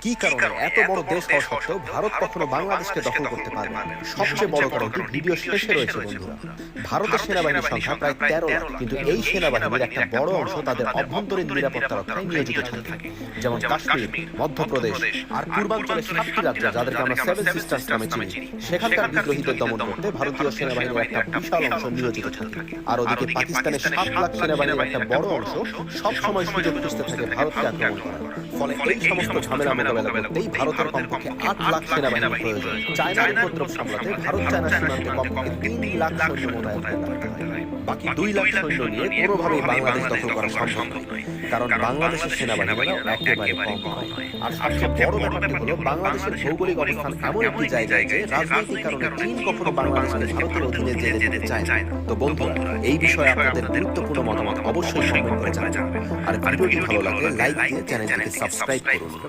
কি কারণে এত বড় দেশ হওয়া সত্ত্বেও ভারত কখনো বাংলাদেশকে দখল করতে পারবে না? সবচেয়ে বড় কারণটি ভিডিও শেষে রয়েছে বন্ধুরা। ভারতের সেনাবাহিনীর সংখ্যা প্রায় 13 লাখ, কিন্তু এই সেনাবাহিনীর একটা বড় অংশ তাদের অভ্যন্তরীণ নিরাপত্তা রক্ষায় নিয়োজিত থাকে, যেমন কাশ্মীর, মধ্যপ্রদেশ আর পূর্বাঞ্চলের 7টি রাজ্য যাদেরকে আমরা সেভেন সিস্টার্স নামে চিনি। সেখানকার বিদ্রোহীদের দমন করতে ভারতীয় সেনাবাহিনীর একটা বিশাল অংশ নিয়োজিত থাকে। আর ওদিকে পাকিস্তানের 7 লাখ সেনাবাহিনীর একটা বড় অংশ সবসময় সুযোগ খুঁজতে থাকে ভারতকে আক্রমণ করার। ফলে এই সমস্ত ঝামেলা মোকাবেলা করতেই ভারতের কমপক্ষে 8 লাখ সেনাবাহিনীর প্রয়োজন। চায়নার উপদ্রব সামলাতে ভারত চায়না সীমান্তে কমপক্ষে 3 লাখ সৈন্য মোতায়েন করতে হয়। বাকি 2 লাখ সৈন্য নিয়ে কোনোভাবেই বাংলাদেশ দখল করা সম্ভব নয়, কারণ বাংলাদেশের সেনাবাহিনীরাও একেবারে কম নয়। আর সবচেয়ে বড় ব্যাপারটি হলো বাংলাদেশের ভৌগোলিক অবস্থান এমন একটি জায়গায় যে রাজনৈতিক কারণে চীন কখনো বাংলাদেশকে ভারতের অধীনে যেতে দিতে চায় না। তো বন্ধুরা, এই বিষয়ে আপনাদের গুরুত্বপূর্ণ মতামত অবশ্যই কমেন্ট করে জানাবেন। আর ভিডিওটি ভালো লাগলে লাইক দিয়ে চ্যানেলটিকে সাবস্ক্রাইব করুন।